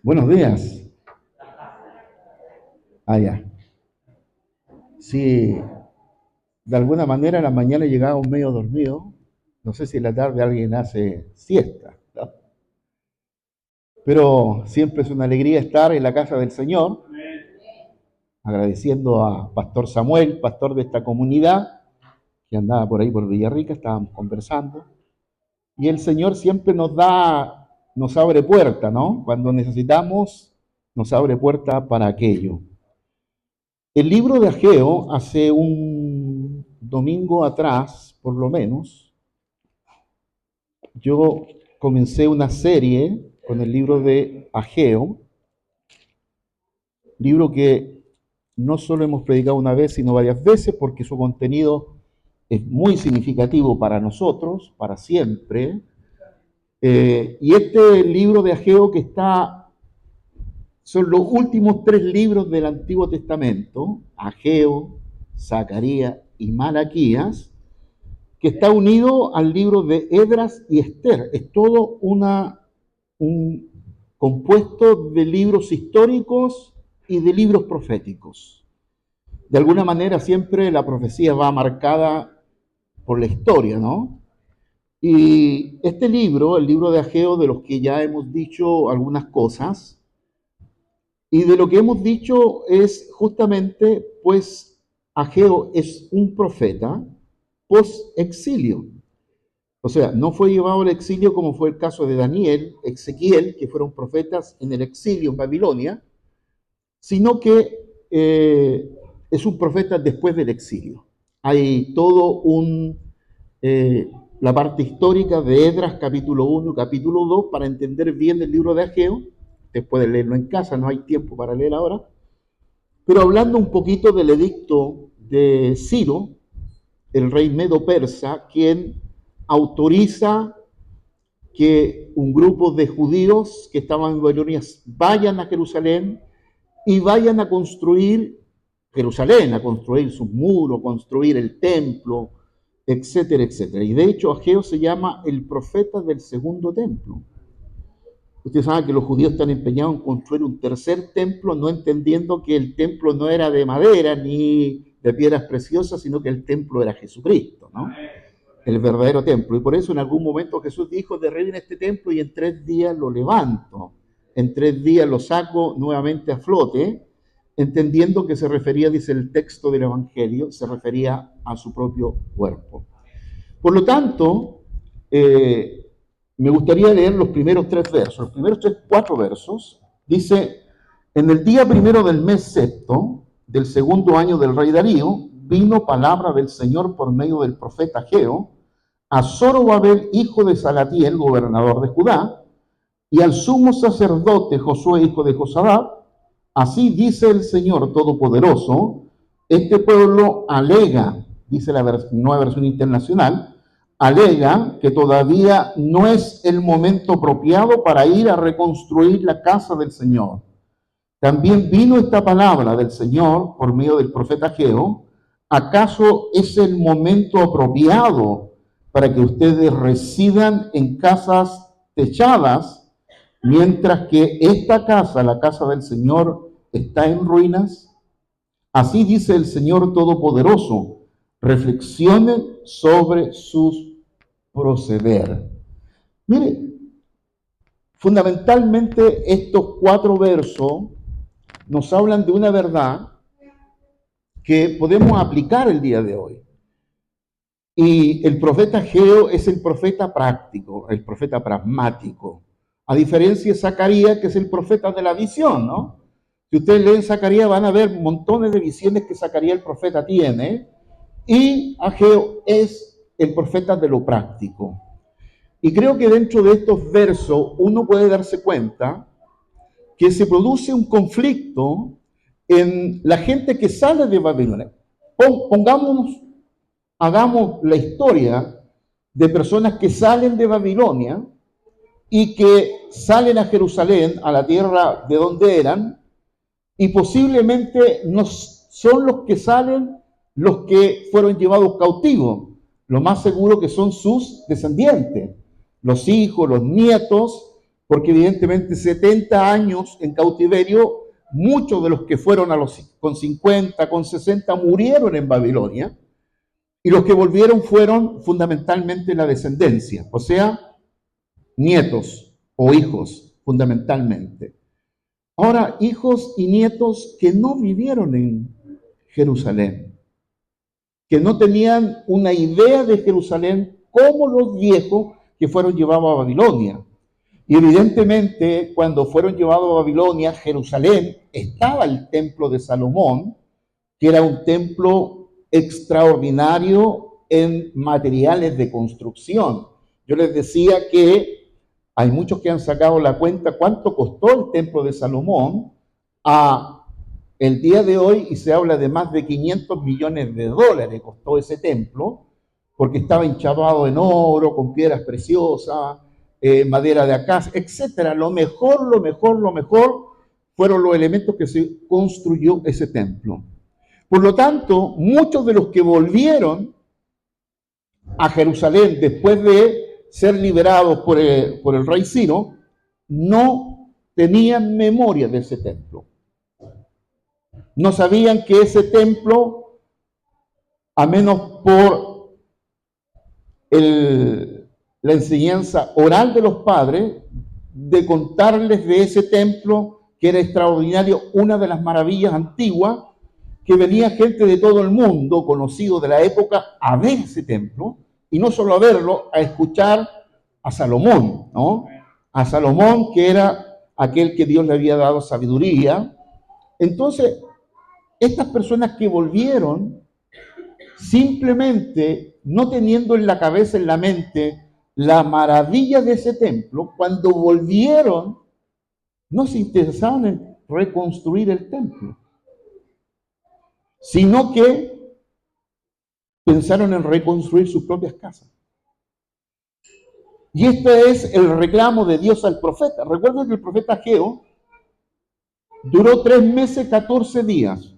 Buenos días. Ah, ya. Sí, de alguna manera en la mañana llegamos medio dormido. No sé si en la tarde alguien hace siesta, ¿no? Pero siempre es una alegría estar en la casa del Señor, agradeciendo a Pastor Samuel, pastor de esta comunidad, que andaba por ahí por Villarrica, estábamos conversando. Y el Señor siempre nos abre puerta, ¿no? Cuando necesitamos, nos abre puerta para aquello. El libro de Ageo, hace un domingo atrás, por lo menos, yo comencé una serie con el libro de Ageo, libro que no solo hemos predicado una vez, sino varias veces, porque su contenido es muy significativo para nosotros, para siempre. Y este libro de Ageo son los últimos tres libros del Antiguo Testamento, Ageo, Zacarías y Malaquías, que está unido al libro de Esdras y Esther. Es todo un compuesto de libros históricos y de libros proféticos. De alguna manera siempre la profecía va marcada por la historia, ¿no? Y este libro, el libro de Ageo, de los que ya hemos dicho algunas cosas, y de lo que hemos dicho es justamente, pues, Ageo es un profeta post-exilio. O sea, no fue llevado al exilio como fue el caso de Daniel, Ezequiel, que fueron profetas en el exilio en Babilonia, sino que es un profeta después del exilio. Hay todo la parte histórica de Esdras, capítulo 1, capítulo 2, para entender bien el libro de Ageo. Usted puede leerlo en casa, no hay tiempo para leer ahora. Pero hablando un poquito del edicto de Ciro, el rey medo-persa, quien autoriza que un grupo de judíos que estaban en Babilonia vayan a Jerusalén y vayan a construir Jerusalén, a construir sus muros, construir el templo, etcétera, etcétera. Y de hecho Ageo se llama el profeta del segundo templo. Ustedes saben que los judíos están empeñados en construir un tercer templo, no entendiendo que el templo no era de madera ni de piedras preciosas, sino que el templo era Jesucristo, ¿no? El verdadero templo. Y por eso en algún momento Jesús dijo, derriben este templo y en 3 días lo levanto. En 3 días lo saco nuevamente a flote, entendiendo que se refería, dice el texto del Evangelio, se refería a su propio cuerpo. Por lo tanto, me gustaría leer los primeros 3 versos. Los primeros 4 versos, dice, en el día primero del mes sexto, del segundo año del rey Darío, vino palabra del Señor por medio del profeta Ageo, a Zorobabel, hijo de Salatiel, gobernador de Judá, y al sumo sacerdote Josué, hijo de Josadab, así dice el Señor Todopoderoso, este pueblo alega, dice la nueva versión internacional, alega que todavía no es el momento apropiado para ir a reconstruir la casa del Señor. También vino esta palabra del Señor por medio del profeta Ageo, ¿acaso es el momento apropiado para que ustedes residan en casas techadas, mientras que esta casa, la casa del Señor, está en ruinas? Así dice el Señor Todopoderoso, reflexionen sobre sus proceder. Mire, fundamentalmente estos 4 versos nos hablan de una verdad que podemos aplicar el día de hoy. Y el profeta Ageo es el profeta práctico, el profeta pragmático, a diferencia de Zacarías, que es el profeta de la visión, ¿no? Si ustedes leen Zacarías van a ver montones de visiones que Zacarías el profeta tiene, y Ageo es el profeta de lo práctico. Y creo que dentro de estos versos uno puede darse cuenta que se produce un conflicto en la gente que sale de Babilonia. Hagamos la historia de personas que salen de Babilonia y que salen a Jerusalén, a la tierra de donde eran, y posiblemente no son los que salen los que fueron llevados cautivos. Lo más seguro que son sus descendientes, los hijos, los nietos, porque evidentemente 70 años en cautiverio, muchos de los que fueron con 50, con 60 murieron en Babilonia, y los que volvieron fueron fundamentalmente la descendencia, o sea, nietos o hijos, fundamentalmente. Ahora, hijos y nietos que no vivieron en Jerusalén, que no tenían una idea de Jerusalén como los viejos que fueron llevados a Babilonia. Y evidentemente, cuando fueron llevados a Babilonia, Jerusalén, estaba el templo de Salomón, que era un templo extraordinario en materiales de construcción. Yo les decía que hay muchos que han sacado la cuenta cuánto costó el templo de Salomón a el día de hoy, y se habla de más de 500 millones de dólares costó ese templo, porque estaba enchavado en oro, con piedras preciosas, madera de acacia, etcétera. Lo mejor fueron los elementos que se construyó ese templo. Por lo tanto, muchos de los que volvieron a Jerusalén después de ser liberados por el rey Ciro, no tenían memoria de ese templo. No sabían que ese templo, a menos por la enseñanza oral de los padres, de contarles de ese templo que era extraordinario, una de las maravillas antiguas, que venía gente de todo el mundo, conocido de la época, a ver ese templo, y no solo a verlo, a escuchar a Salomón, ¿no? A Salomón, que era aquel que Dios le había dado sabiduría. Entonces, estas personas que volvieron, simplemente no teniendo en la cabeza, en la mente, la maravilla de ese templo, cuando volvieron, no se interesaban en reconstruir el templo, sino que pensaron en reconstruir sus propias casas. Y este es el reclamo de Dios al profeta. Recuerden que el profeta Ageo duró 3 meses, 14 días.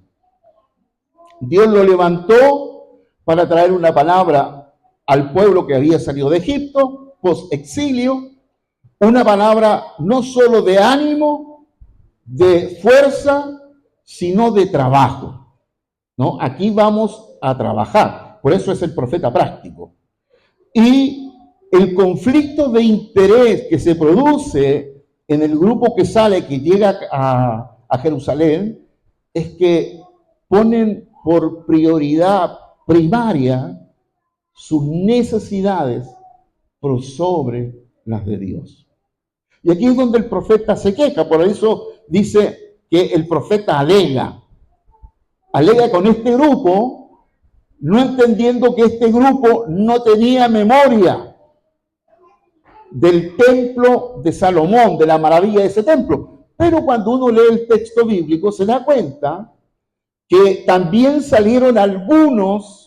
Dios lo levantó para traer una palabra al pueblo que había salido de Egipto, post-exilio, una palabra no solo de ánimo, de fuerza, sino de trabajo, ¿no? Aquí vamos a trabajar, por eso es el profeta práctico. Y el conflicto de interés que se produce en el grupo que sale, que llega a Jerusalén, es que ponen por prioridad primaria sus necesidades por sobre las de Dios. Y aquí es donde el profeta se queja, por eso dice que el profeta alega con este grupo, no entendiendo que este grupo no tenía memoria del templo de Salomón, de la maravilla de ese templo. Pero cuando uno lee el texto bíblico se da cuenta que también salieron algunos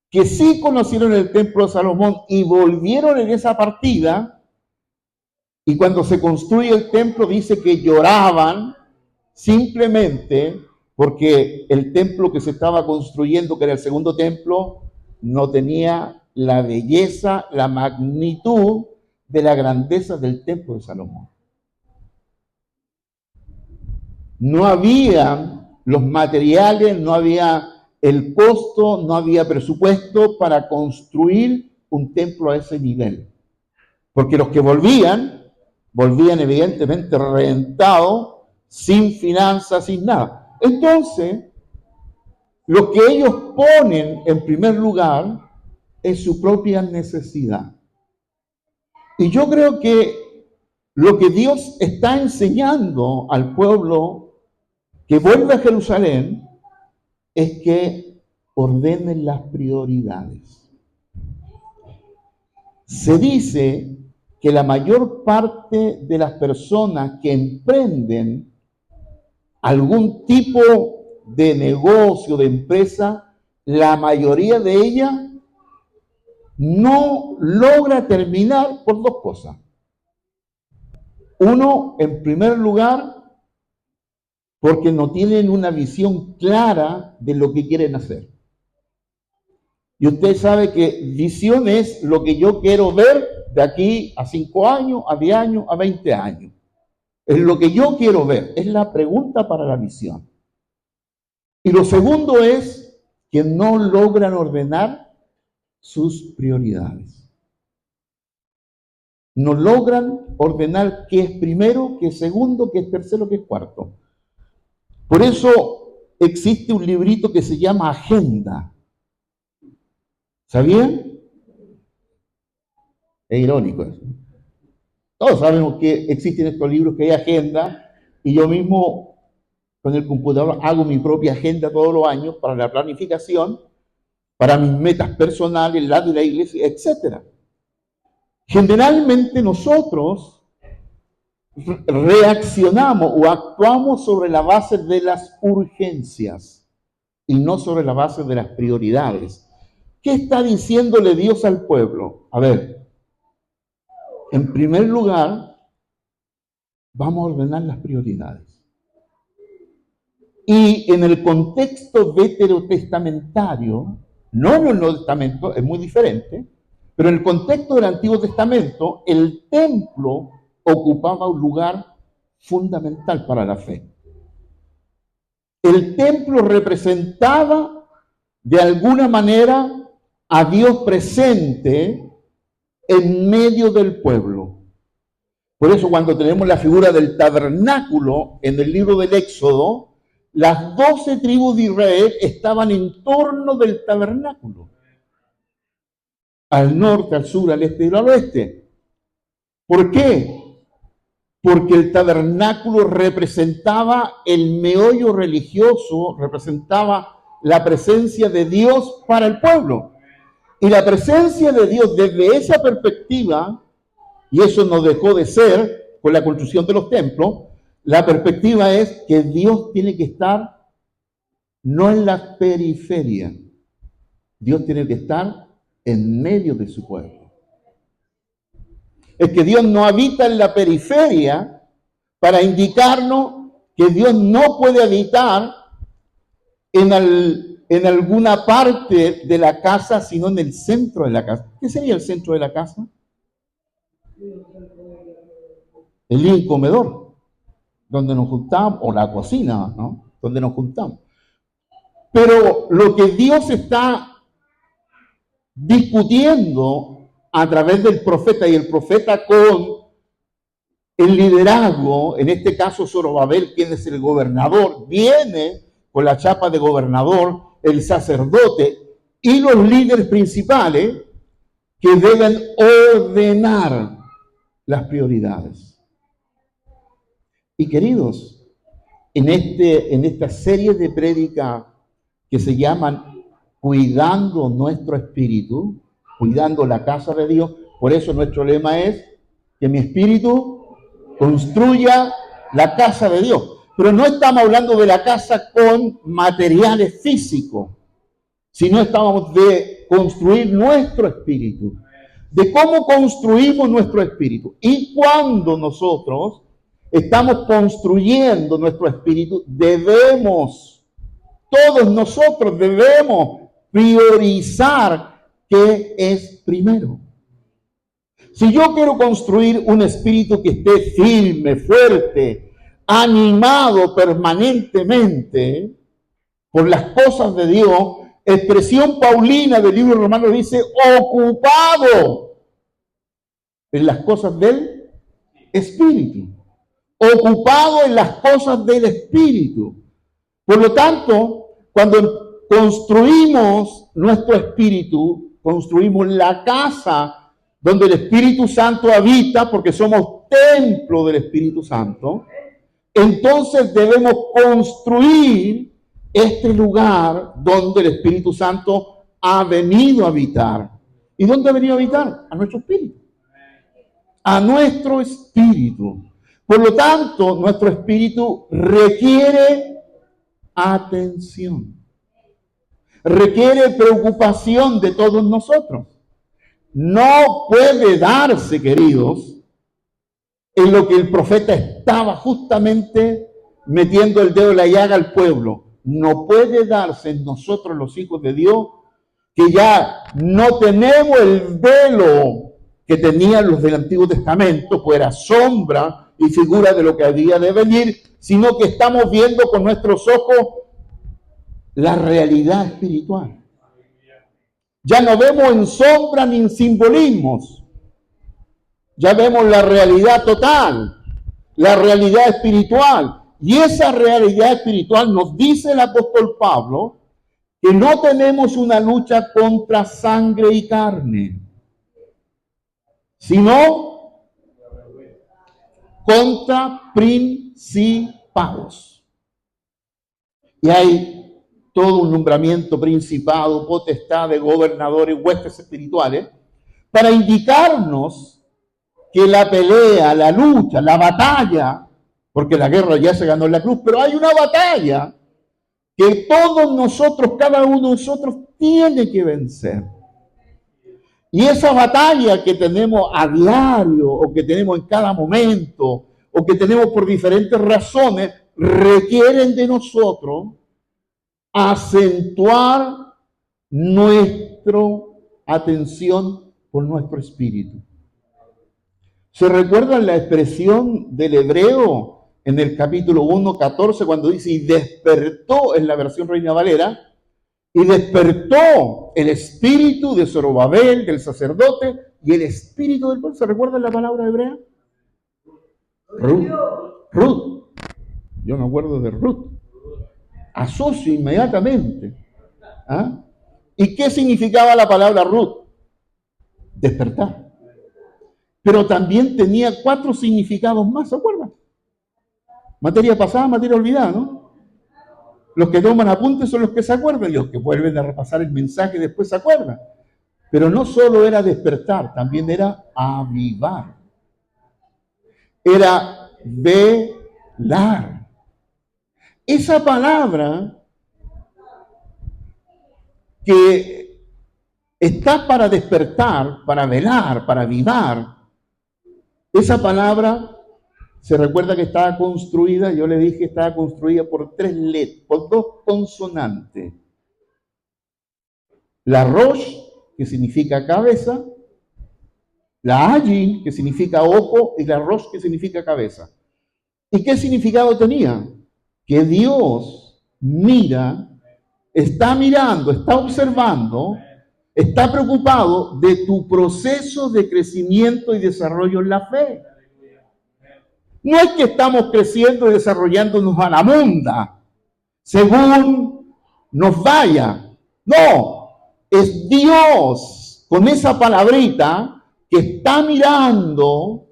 que sí conocieron el templo de Salomón y volvieron en esa partida, y cuando se construye el templo dice que lloraban simplemente porque el templo que se estaba construyendo, que era el segundo templo, no tenía la belleza, la magnitud de la grandeza del templo de Salomón. No había los materiales, no había el costo, no había presupuesto para construir un templo a ese nivel. Porque los que volvían evidentemente reventados, sin finanzas, sin nada. Entonces, lo que ellos ponen en primer lugar es su propia necesidad. Y yo creo que lo que Dios está enseñando al pueblo que vuelve a Jerusalén es que ordenen las prioridades. Se dice que la mayor parte de las personas que emprenden algún tipo de negocio, de empresa, la mayoría de ellas no logra terminar por 2 cosas. Uno, en primer lugar, porque no tienen una visión clara de lo que quieren hacer. Y usted sabe que visión es lo que yo quiero ver de aquí a 5 años, a 10 años, a 20 años? Es lo que yo quiero ver, es la pregunta para la misión. Y lo segundo es que no logran ordenar sus prioridades. No logran ordenar qué es primero, qué es segundo, qué es tercero, qué es cuarto. Por eso existe un librito que se llama Agenda. ¿Sabían? Es irónico eso. Todos sabemos que existen estos libros, que hay agenda, y yo mismo con el computador hago mi propia agenda todos los años para la planificación, para mis metas personales, la de la iglesia, etc. Generalmente nosotros reaccionamos o actuamos sobre la base de las urgencias y no sobre la base de las prioridades. ¿Qué está diciéndole Dios al pueblo? A ver, en primer lugar, vamos a ordenar las prioridades. Y en el contexto veterotestamentario, no en el Nuevo Testamento, es muy diferente, pero en el contexto del Antiguo Testamento, el templo ocupaba un lugar fundamental para la fe. El templo representaba de alguna manera a Dios presente en medio del pueblo. Por eso cuando tenemos la figura del tabernáculo en el libro del Éxodo, las 12 tribus de Israel estaban en torno del tabernáculo. Al norte, al sur, al este y al oeste. ¿Por qué? Porque el tabernáculo representaba el meollo religioso, representaba la presencia de Dios para el pueblo. Y la presencia de Dios desde esa perspectiva, y eso no dejó de ser con la construcción de los templos, la perspectiva es que Dios tiene que estar no en la periferia, Dios tiene que estar en medio de su pueblo. Es que Dios no habita en la periferia para indicarnos que Dios no puede habitar en alguna parte de la casa, sino en el centro de la casa. ¿Qué sería el centro de la casa? El living comedor, donde nos juntamos, o la cocina, ¿no? Donde nos juntamos. Pero lo que Dios está discutiendo a través del profeta, y el profeta con el liderazgo, en este caso Zorobabel, quien es el gobernador, viene con la chapa de gobernador, el sacerdote y los líderes principales que deben ordenar las prioridades. Y queridos, en esta serie de prédicas que se llaman Cuidando nuestro espíritu, cuidando la casa de Dios, por eso nuestro lema es que mi espíritu construya la casa de Dios. Pero no estamos hablando de la casa con materiales físicos, sino estamos de construir nuestro espíritu, de cómo construimos nuestro espíritu. Y cuando nosotros estamos construyendo nuestro espíritu, todos nosotros debemos priorizar qué es primero. Si yo quiero construir un espíritu que esté firme, fuerte, animado permanentemente por las cosas de Dios, expresión paulina del libro romano dice, ocupado en las cosas del espíritu. Ocupado en las cosas del espíritu. Por lo tanto, cuando construimos nuestro espíritu, construimos la casa donde el Espíritu Santo habita, porque somos templo del Espíritu Santo, entonces debemos construir este lugar donde el Espíritu Santo ha venido a habitar. ¿Y dónde ha venido a habitar? A nuestro espíritu. A nuestro espíritu. Por lo tanto, nuestro espíritu requiere atención. Requiere preocupación de todos nosotros. No puede darse, queridos, en lo que el profeta estaba justamente metiendo el dedo en la llaga al pueblo. No puede darse en nosotros los hijos de Dios que ya no tenemos el velo que tenían los del Antiguo Testamento, pues era sombra y figura de lo que había de venir, sino que estamos viendo con nuestros ojos la realidad espiritual. Ya no vemos en sombra ni en simbolismos. Ya vemos la realidad total, la realidad espiritual. Y esa realidad espiritual nos dice el apóstol Pablo que no tenemos una lucha contra sangre y carne, sino contra principados. Y hay todo un nombramiento, principado, potestades, gobernadores, huestes espirituales, para indicarnos que la pelea, la lucha, la batalla, porque la guerra ya se ganó en la cruz, pero hay una batalla que todos nosotros, cada uno de nosotros, tiene que vencer. Y esa batalla que tenemos a diario, o que tenemos en cada momento, o que tenemos por diferentes razones, requieren de nosotros acentuar nuestra atención por nuestro espíritu. ¿Se recuerdan la expresión del hebreo en el capítulo 1, 14, cuando dice, y despertó, en la versión Reina Valera, y despertó el espíritu de Zorobabel, del sacerdote, y el espíritu del pueblo? ¿Se recuerdan la palabra hebrea? Ruth. Yo me acuerdo de Ruth. Asocio inmediatamente. ¿Ah? ¿Y qué significaba la palabra Ruth? Despertar. Pero también tenía 4 significados más, ¿se acuerdan? Materia pasada, materia olvidada, ¿no? Los que toman apuntes son los que se acuerdan, y los que vuelven a repasar el mensaje después se acuerdan. Pero no solo era despertar, también era avivar. Era velar. Esa palabra que está para despertar, para velar, para avivar, esa palabra se recuerda que estaba construida, yo le dije, estaba construida por 3 letras, por 2 consonantes. La Rosh, que significa cabeza, la Ayin, que significa ojo, y la Rosh, que significa cabeza. ¿Y qué significado tenía? Que Dios mira, está mirando, está observando, está preocupado de tu proceso de crecimiento y desarrollo en la fe. No es que estamos creciendo y desarrollándonos a la munda, según nos vaya. No, es Dios con esa palabrita que está mirando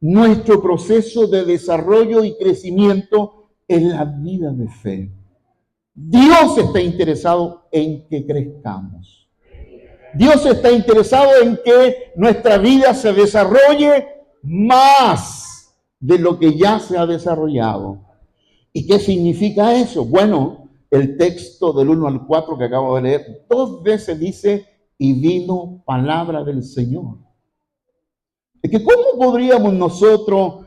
nuestro proceso de desarrollo y crecimiento en la vida de fe. Dios está interesado en que crezcamos. Dios está interesado en que nuestra vida se desarrolle más de lo que ya se ha desarrollado. ¿Y qué significa eso? Bueno, el texto del 1 al 4 que acabo de leer, 2 veces dice, y vino palabra del Señor. Es que ¿cómo podríamos nosotros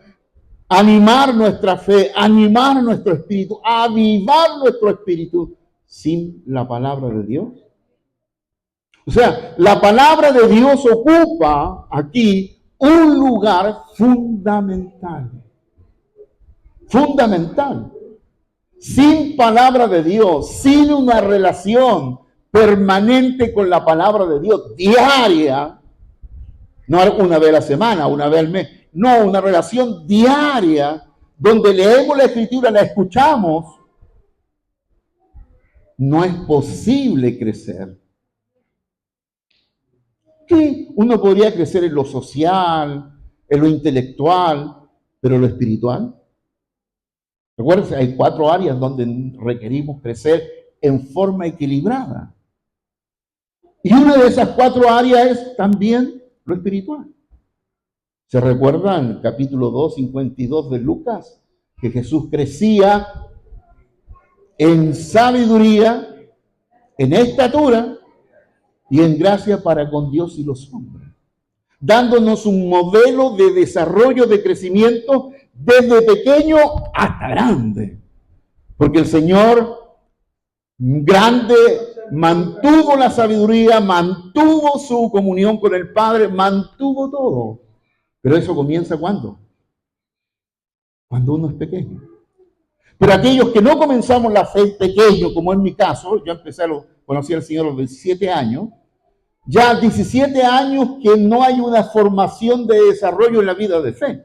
animar nuestra fe, animar nuestro espíritu, avivar nuestro espíritu sin la palabra de Dios? O sea, la palabra de Dios ocupa aquí un lugar fundamental. Fundamental. Sin palabra de Dios, sin una relación permanente con la palabra de Dios, diaria, no una vez a la semana, una vez al mes, no, una relación diaria, donde leemos la Escritura, la escuchamos, no es posible crecer. Sí, uno podría crecer en lo social, en lo intelectual, pero en lo espiritual. Recuerden, hay 4 áreas donde requerimos crecer en forma equilibrada. Y una de esas 4 áreas es también lo espiritual. ¿Se recuerdan el capítulo 2, 52 de Lucas? Que Jesús crecía en sabiduría, en estatura y en gracia para con Dios y los hombres, dándonos un modelo de desarrollo, de crecimiento desde pequeño hasta grande. Porque el Señor grande mantuvo la sabiduría, mantuvo su comunión con el Padre, mantuvo todo. Pero eso comienza ¿cuándo? Cuando uno es pequeño. Pero aquellos que no comenzamos la fe pequeño, como en mi caso, yo conocí al Señor a los 17 años, ya 17 años que no hay una formación de desarrollo en la vida de fe.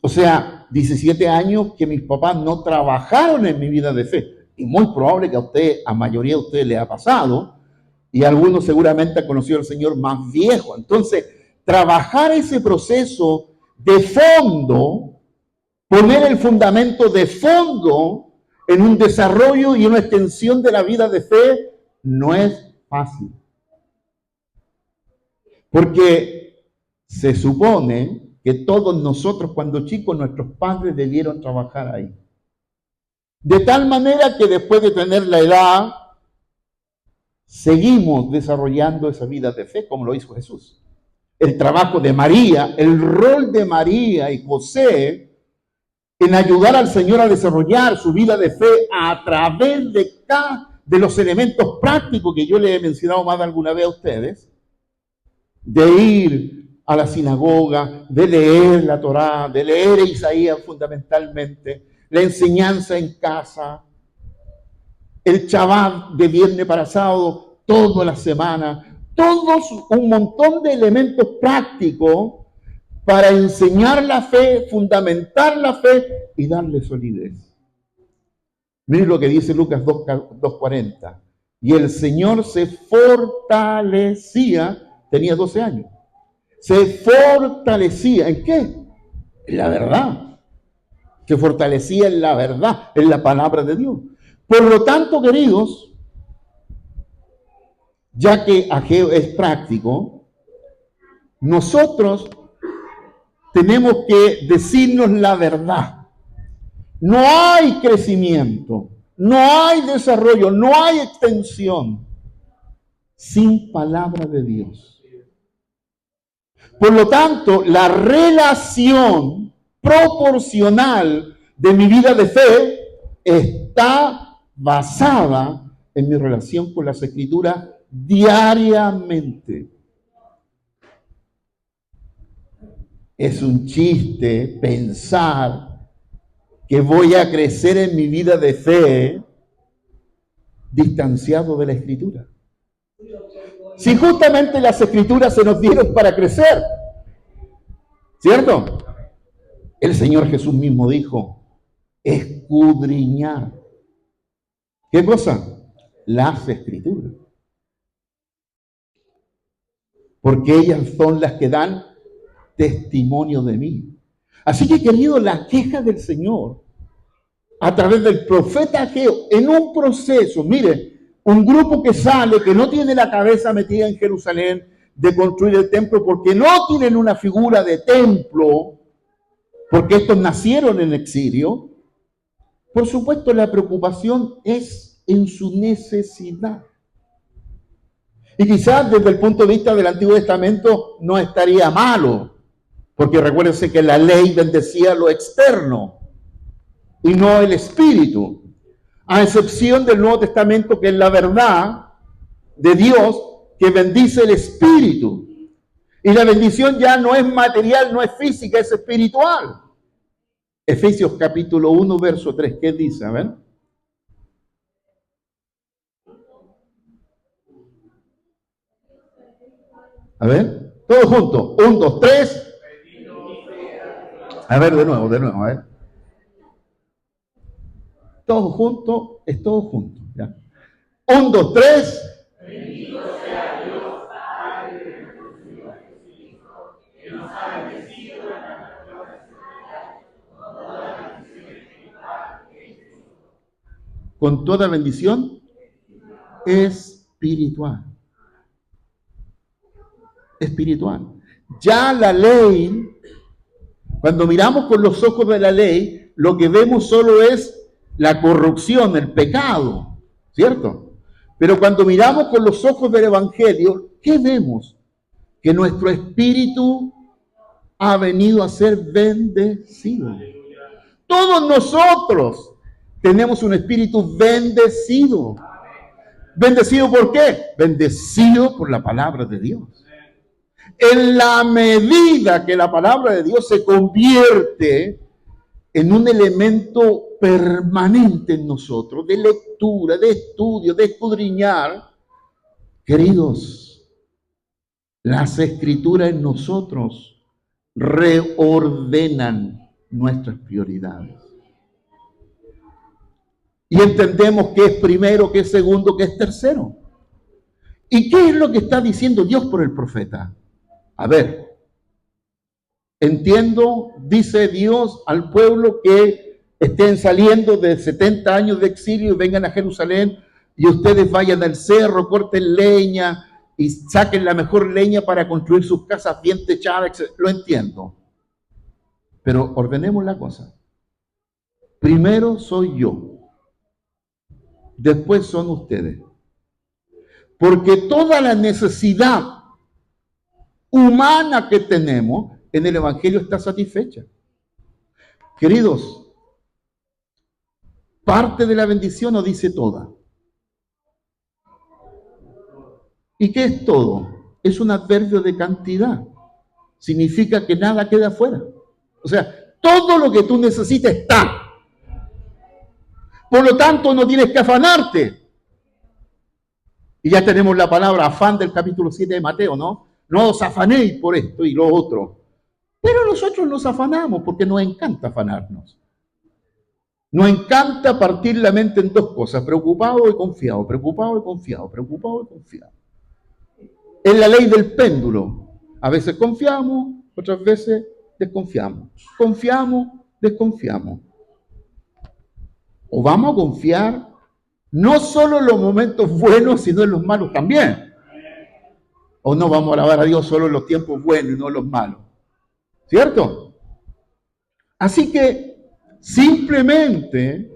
O sea, 17 años que mis papás no trabajaron en mi vida de fe. Y muy probable que a mayoría de ustedes les ha pasado, y algunos seguramente han conocido al Señor más viejo. Entonces, trabajar ese proceso de fondo, poner el fundamento de fondo en un desarrollo y una extensión de la vida de fe, no es fácil. Porque se supone que todos nosotros cuando chicos, nuestros padres debieron trabajar ahí. De tal manera que después de tener la edad, seguimos desarrollando esa vida de fe como lo hizo Jesús. El trabajo de María, el rol de María y José en ayudar al Señor a desarrollar su vida de fe a través de los elementos prácticos que yo les he mencionado más de alguna vez a ustedes, de ir a la sinagoga, de leer la Torá, de leer Isaías fundamentalmente, la enseñanza en casa, el Shabbat de viernes para sábado, toda la semana, todos un montón de elementos prácticos para enseñar la fe, fundamentar la fe y darle solidez. Miren lo que dice Lucas 2:40. Y el Señor se fortalecía, tenía 12 años. Se fortalecía, ¿en qué? En la verdad. Se fortalecía en la verdad, en la palabra de Dios. Por lo tanto, queridos, ya que Ageo es práctico, nosotros tenemos que decirnos la verdad. No hay crecimiento, no hay desarrollo, no hay extensión sin palabra de Dios. Por lo tanto, la relación proporcional de mi vida de fe está basada en mi relación con las Escrituras diariamente. Es un chiste pensar que voy a crecer en mi vida de fe distanciado de la Escritura. Si justamente las Escrituras se nos dieron para crecer, ¿cierto? El Señor Jesús mismo dijo, escudriñar. ¿Qué cosa? Las Escrituras. Porque ellas son las que dan testimonio de mí. Así que, querido, la queja del Señor a través del profeta Ageo en un proceso, mire, un grupo que sale, que no tiene la cabeza metida en Jerusalén de construir el templo porque no tienen una figura de templo, porque estos nacieron en exilio. Por supuesto, la preocupación es en su necesidad. Y quizás desde el punto de vista del Antiguo Testamento no estaría malo, porque recuérdense que la ley bendecía lo externo y no el espíritu, a excepción del Nuevo Testamento, que es la verdad de Dios que bendice el espíritu. Y la bendición ya no es material, no es física, es espiritual. Efesios capítulo 1, verso 3, ¿qué dice? A ver. A ver, todos juntos. 1, 2, 3. A ver, de nuevo, a ver. Todos juntos, es todo junto. ¿Ya? 1, 2, 3. Bendito sea Dios, Padre de nuestro Señor Jesucristo, que nos ha bendecido en la mejor espiritual, con toda bendición espiritual en Cristo. Con toda bendición espiritual. Espiritual. Ya la ley, cuando miramos con los ojos de la ley, lo que vemos solo es la corrupción, el pecado, ¿cierto? Pero cuando miramos con los ojos del Evangelio, ¿qué vemos? Que nuestro espíritu ha venido a ser bendecido. Todos nosotros tenemos un espíritu bendecido. ¿Bendecido por qué? Bendecido por la palabra de Dios. En la medida que la palabra de Dios se convierte en un elemento permanente en nosotros, de lectura, de estudio, de escudriñar, queridos, las escrituras en nosotros reordenan nuestras prioridades. Y entendemos qué es primero, qué es segundo, qué es tercero. ¿Y qué es lo que está diciendo Dios por el profeta? A ver, entiendo, dice Dios al pueblo que estén saliendo de 70 años de exilio y vengan a Jerusalén y ustedes vayan al cerro, corten leña y saquen la mejor leña para construir sus casas bien techadas, etc. Lo entiendo. Pero ordenemos la cosa. Primero soy yo. Después son ustedes. Porque toda la necesidad humana que tenemos en el Evangelio está satisfecha. Queridos, parte de la bendición nos dice toda. ¿Y qué es todo? Es un adverbio de cantidad. Significa que nada queda afuera. O sea, todo lo que tú necesitas está. Por lo tanto, no tienes que afanarte. Y ya tenemos la palabra afán del capítulo 7 de Mateo, ¿no? No os afanéis por esto y lo otro. Pero nosotros nos afanamos porque nos encanta afanarnos. Nos encanta partir la mente en dos cosas, preocupado y confiado, preocupado y confiado, preocupado y confiado. Es la ley del péndulo. A veces confiamos, otras veces desconfiamos. Confiamos, desconfiamos. O vamos a confiar no solo en los momentos buenos, sino en los malos también. O no vamos a alabar a Dios solo en los tiempos buenos y no en los malos. ¿Cierto? Así que simplemente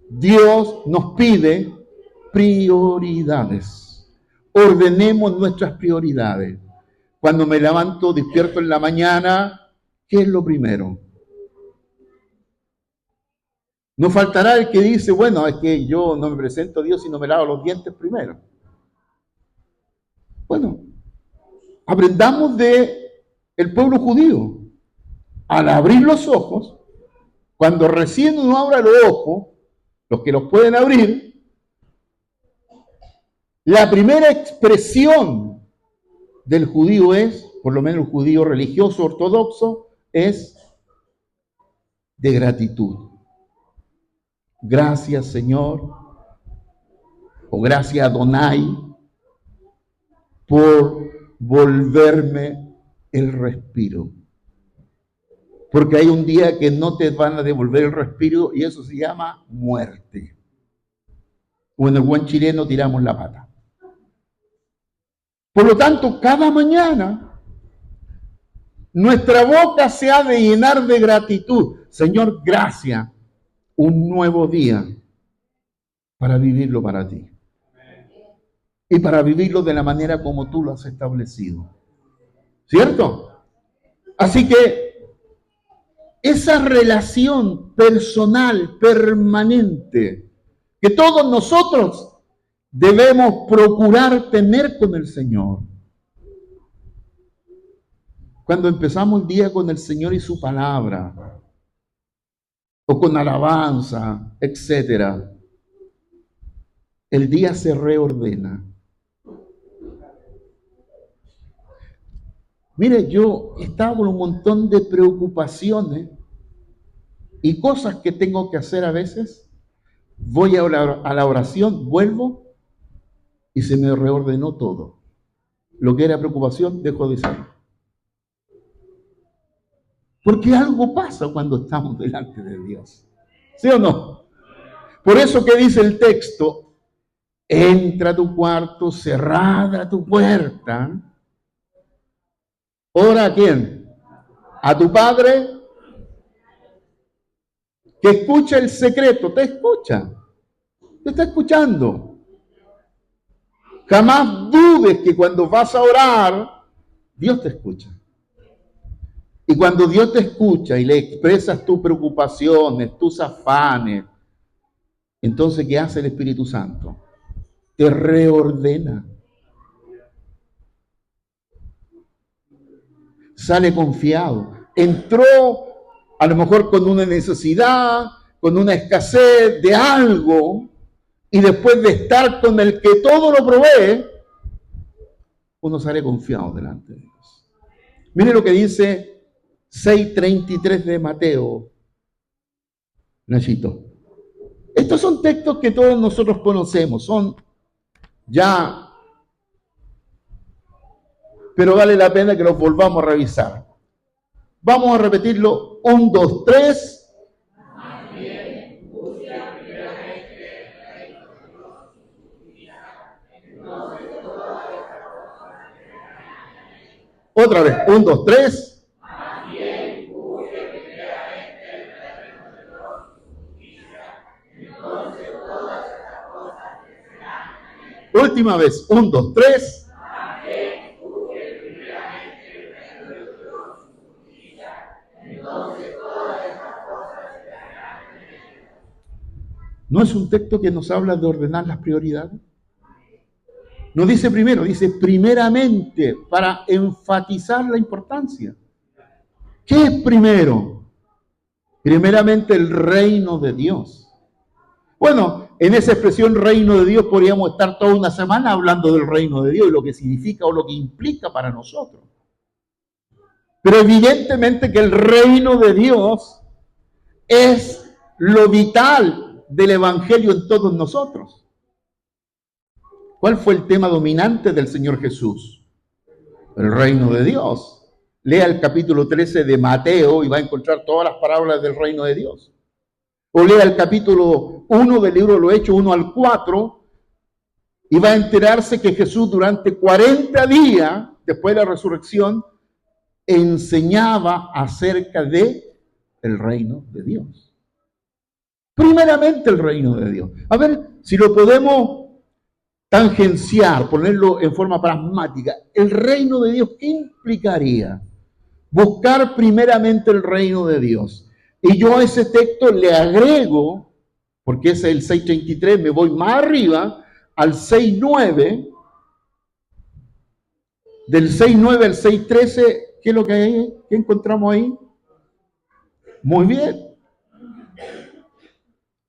Dios nos pide prioridades. Ordenemos nuestras prioridades. Cuando me levanto, despierto en la mañana, ¿qué es lo primero? No faltará el que dice, bueno, es que yo no me presento a Dios si no me lavo los dientes primero. Bueno, aprendamos de el pueblo judío. Al abrir los ojos, cuando recién uno abra los ojos, los que los pueden abrir, la primera expresión del judío es, por lo menos el judío religioso ortodoxo, es de gratitud. Gracias, Señor, o gracias, Adonai, por volverme el respiro. Porque hay un día que no te van a devolver el respiro y eso se llama muerte. O en el buen chileno tiramos la pata. Por lo tanto, cada mañana nuestra boca se ha de llenar de gratitud. Señor, gracias. Un nuevo día para vivirlo para ti. Y para vivirlo de la manera como tú lo has establecido. ¿Cierto? Así que esa relación personal, permanente, que todos nosotros debemos procurar tener con el Señor. Cuando empezamos el día con el Señor y su palabra, o con alabanza, etcétera, el día se reordena. Mire, yo estaba con un montón de preocupaciones y cosas que tengo que hacer a veces. Voy a la oración, vuelvo y se me reordenó todo. Lo que era preocupación dejó de ser. Porque algo pasa cuando estamos delante de Dios. ¿Sí o no? Por eso que dice el texto, entra a tu cuarto, cerrada tu puerta. Ora a quién? A tu Padre que escucha el secreto. Te escucha. Te está escuchando. Jamás dudes que cuando vas a orar, Dios te escucha. Y cuando Dios te escucha y le expresas tus preocupaciones, tus afanes, Entonces, ¿qué hace el Espíritu Santo? Te reordena. Sale confiado. Entró a lo mejor con una necesidad, con una escasez de algo, y después de estar con el que todo lo provee, uno sale confiado delante de Dios. Mire lo que dice 6:33 de Mateo. Nachito. Estos son textos que todos nosotros conocemos, son ya, pero vale la pena que los volvamos a revisar. Vamos a repetirlo. 1, 2, 3. Otra vez. 1, 2, 3. Última vez. 1, 2, 3. ¿No es un texto que nos habla de ordenar las prioridades? No dice primero, dice primeramente, para enfatizar la importancia. ¿Qué es primero? Primeramente el reino de Dios. Bueno, en esa expresión reino de Dios podríamos estar toda una semana hablando del reino de Dios y lo que significa o lo que implica para nosotros. Pero evidentemente que el reino de Dios es lo vital del evangelio en todos nosotros. ¿Cuál fue el tema dominante del Señor Jesús? El reino de Dios. Lea el capítulo 13 de Mateo y va a encontrar todas las parábolas del reino de Dios. O lea el capítulo 1 del libro de los Hechos, 1 al 4, y va a enterarse que Jesús durante 40 días, después de la resurrección, enseñaba acerca de el reino de Dios. Primeramente el reino de Dios. A ver si lo podemos tangenciar, ponerlo en forma pragmática. El reino de Dios, ¿qué implicaría? Buscar primeramente el reino de Dios. Y yo a ese texto le agrego, porque ese es el 6:33, me voy más arriba, al 6:9, del 6:9 al 6:13, ¿qué es lo que hay? ¿Qué encontramos ahí? Muy bien.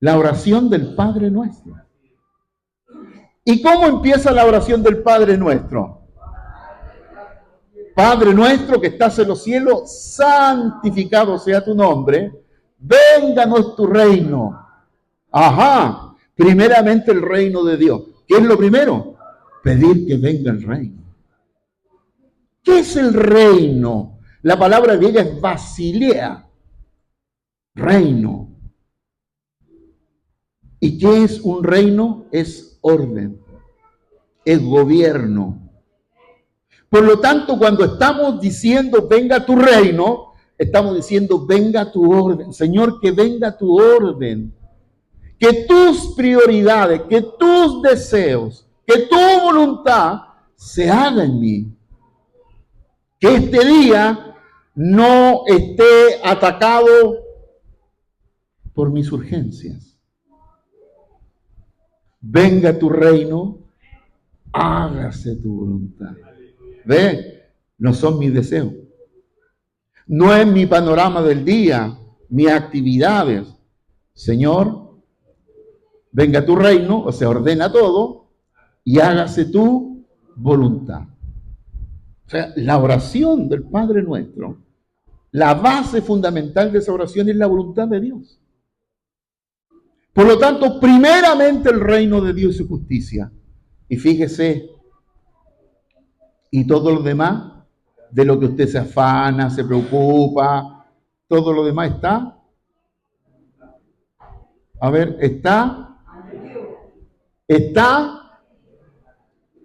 La oración del Padre Nuestro. ¿Y cómo empieza la oración del Padre Nuestro? Padre nuestro que estás en los cielos, santificado sea tu nombre, vénganos tu reino. Ajá, primeramente el reino de Dios. ¿Qué es lo primero? Pedir que venga el reino. ¿Qué es el reino? La palabra griega es basilea, reino. ¿Y qué es un reino? Es orden, es gobierno. Por lo tanto, cuando estamos diciendo venga tu reino, estamos diciendo venga tu orden. Señor, que venga tu orden. Que tus prioridades, que tus deseos, que tu voluntad se haga en mí. Que este día no esté atacado por mis urgencias. Venga tu reino, hágase tu voluntad. ¿Ve? No son mis deseos. No es mi panorama del día, mis actividades. Señor, venga tu reino, o sea, ordena todo y hágase tu voluntad. O sea, la oración del Padre Nuestro, la base fundamental de esa oración es la voluntad de Dios. Por lo tanto, primeramente el reino de Dios y su justicia. Y fíjese, y todo lo demás, de lo que usted se afana, se preocupa, todo lo demás está. A ver, está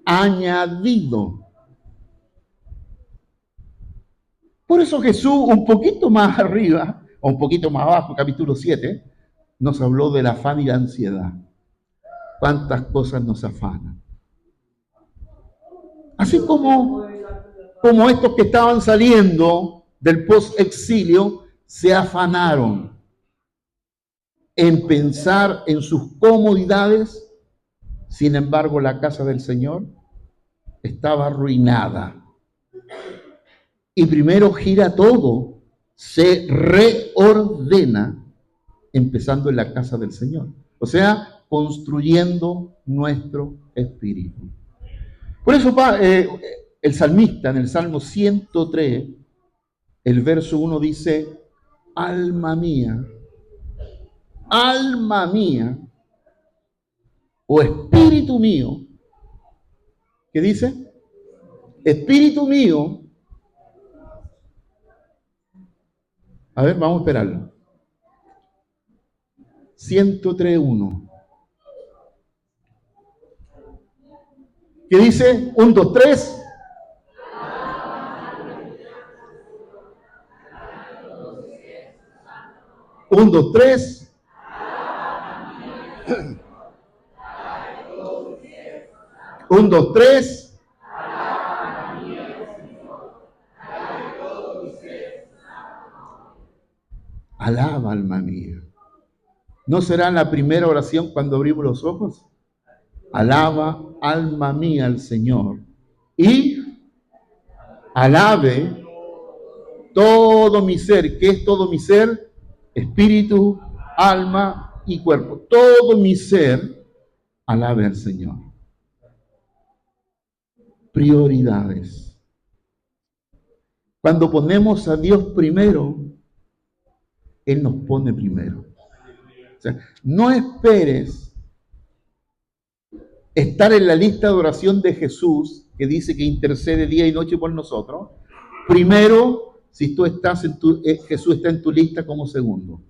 añadido. Por eso Jesús, un poquito más arriba, o un poquito más abajo, capítulo 7, nos habló del afán y la ansiedad. ¿Cuántas cosas nos afanan? Así como estos que estaban saliendo del post-exilio se afanaron. en pensar en sus comodidades. Sin embargo, la casa del Señor estaba arruinada. Y primero gira todo, se reordena, empezando en la casa del Señor. O sea, construyendo nuestro espíritu. Por eso el salmista en el Salmo 103, el verso 1 dice, alma mía, o espíritu mío. ¿Qué dice? Espíritu mío. A ver, vamos a esperarlo. 103.1. ¿Qué dice? 1, 2, 3. Un, dos, tres. Un, dos, tres. Alaba, alma mía. ¿No será la primera oración cuando abrimos los ojos? Alaba, alma mía, al Señor. Y alabe todo mi ser. ¿Qué es todo mi ser? Espíritu, alma y cuerpo. Todo mi ser alabe al Señor. Prioridades. Cuando ponemos a Dios primero, Él nos pone primero. O sea, no esperes estar en la lista de oración de Jesús, que dice que intercede día y noche por nosotros. Primero, si tú estás Jesús está en tu lista como segundo.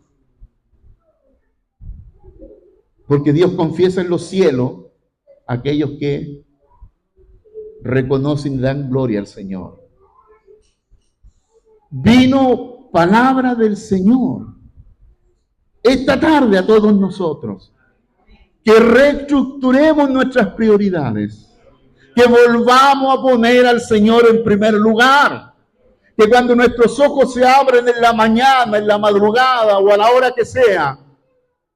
Porque Dios confiesa en los cielos a aquellos que reconocen y dan gloria al Señor. Vino palabra del Señor esta tarde a todos nosotros. Que reestructuremos nuestras prioridades. Que volvamos a poner al Señor en primer lugar. Que cuando nuestros ojos se abren en la mañana, en la madrugada o a la hora que sea,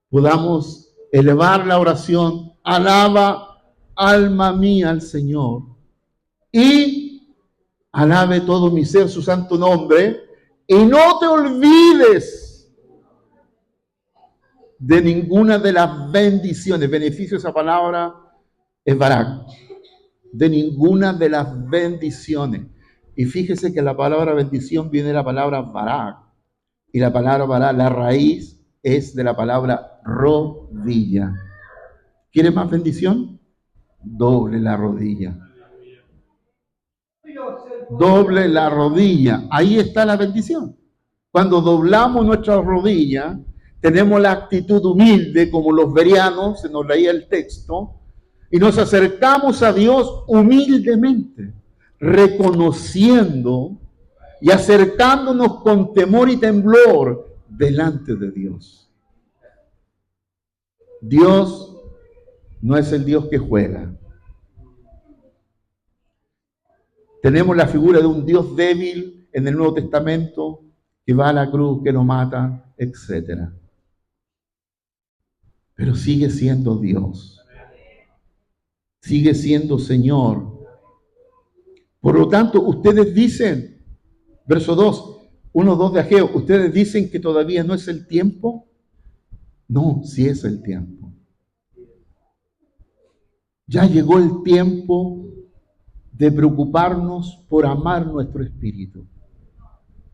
podamos elevar la oración. Alaba, alma mía, al Señor. Y alabe todo mi ser su santo nombre. Y no te olvides de ninguna de las bendiciones. Beneficio, esa palabra es barak. De ninguna de las bendiciones. Y fíjese que la palabra bendición viene de la palabra barak. Y la palabra barak, la raíz es de la palabra rodilla. ¿Quiere más bendición? Doble la rodilla. Doble la rodilla. Ahí está la bendición. Cuando doblamos nuestra rodilla, tenemos la actitud humilde, como los bereanos, se nos leía el texto, y nos acercamos a Dios humildemente, reconociendo y acercándonos con temor y temblor delante de Dios. Dios no es el Dios que juega. Tenemos la figura de un Dios débil en el Nuevo Testamento, que va a la cruz, que lo mata, etc. Pero sigue siendo Dios. Sigue siendo Señor. Por lo tanto, ustedes dicen, verso 2, 1:2 de Ageo, ustedes dicen que todavía no es el tiempo. No, sí es el tiempo. Ya llegó el tiempo de preocuparnos por amar nuestro espíritu.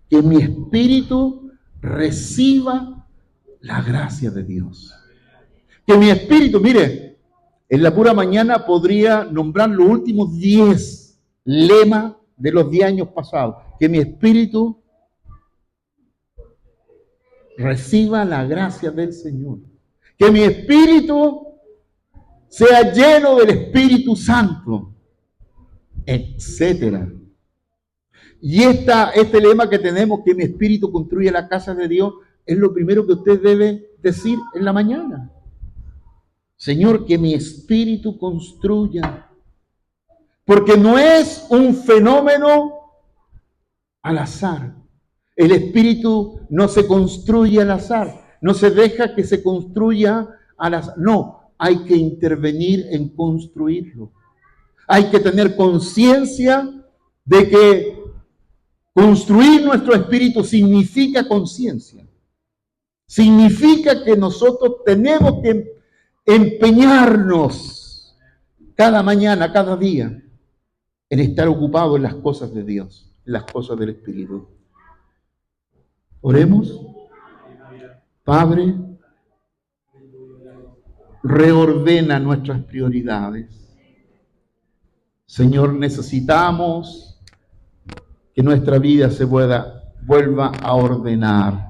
Que mi espíritu reciba la gracia de Dios. Que mi espíritu, mire, en la pura mañana podría nombrar los últimos 10 lemas de los 10 años pasados. Que mi espíritu reciba la gracia del Señor. Que mi espíritu sea lleno del Espíritu Santo, etcétera. Y este lema que tenemos, que mi espíritu construye la casa de Dios, es lo primero que usted debe decir en la mañana. Señor, que mi espíritu construya. Porque no es un fenómeno al azar. El espíritu no se construye al azar. No se deja que se construya no, hay que intervenir en construirlo. Hay que tener conciencia de que construir nuestro espíritu significa conciencia. Significa que nosotros tenemos que empeñarnos cada mañana, cada día, en estar ocupados en las cosas de Dios, en las cosas del Espíritu. Oremos. Padre, reordena nuestras prioridades. Señor, necesitamos que nuestra vida se vuelva a ordenar.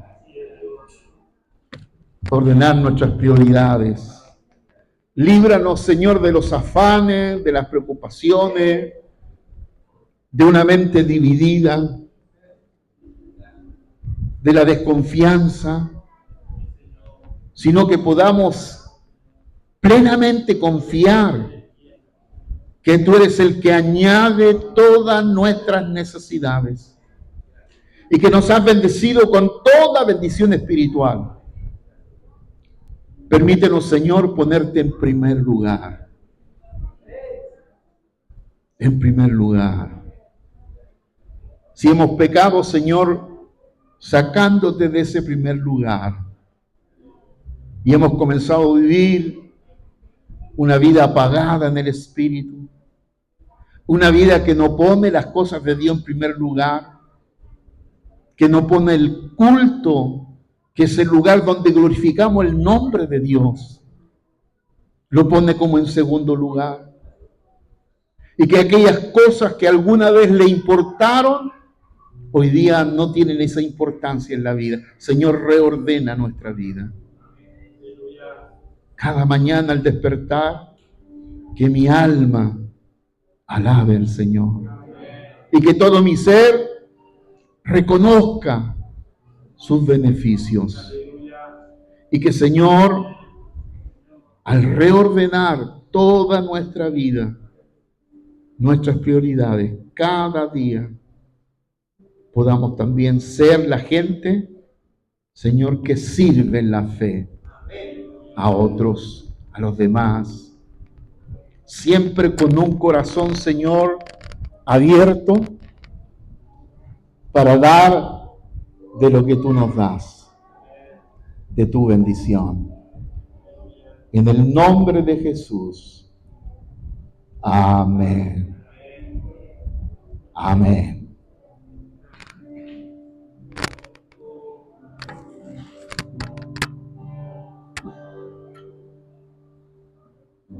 Ordenar nuestras prioridades. Líbranos, Señor, de los afanes, de las preocupaciones, de una mente dividida, de la desconfianza, sino que podamos plenamente confiar que tú eres el que añade todas nuestras necesidades y que nos has bendecido con toda bendición espiritual. Permítenos, Señor, ponerte en primer lugar. En primer lugar. Si hemos pecado, Señor, sacándote de ese primer lugar y hemos comenzado a vivir una vida apagada en el Espíritu, una vida que no pone las cosas de Dios en primer lugar, que no pone el culto, que es el lugar donde glorificamos el nombre de Dios, lo pone como en segundo lugar. Y que aquellas cosas que alguna vez le importaron, hoy día no tienen esa importancia en la vida. Señor, reordena nuestra vida. Cada mañana al despertar, que mi alma alabe al Señor. Y que todo mi ser reconozca sus beneficios. Y que, Señor, al reordenar toda nuestra vida, nuestras prioridades, cada día, podamos también ser la gente, Señor, que sirve en la fe a otros, a los demás, siempre con un corazón, Señor, abierto para dar de lo que tú nos das, de tu bendición. En el nombre de Jesús. Amén. Amén.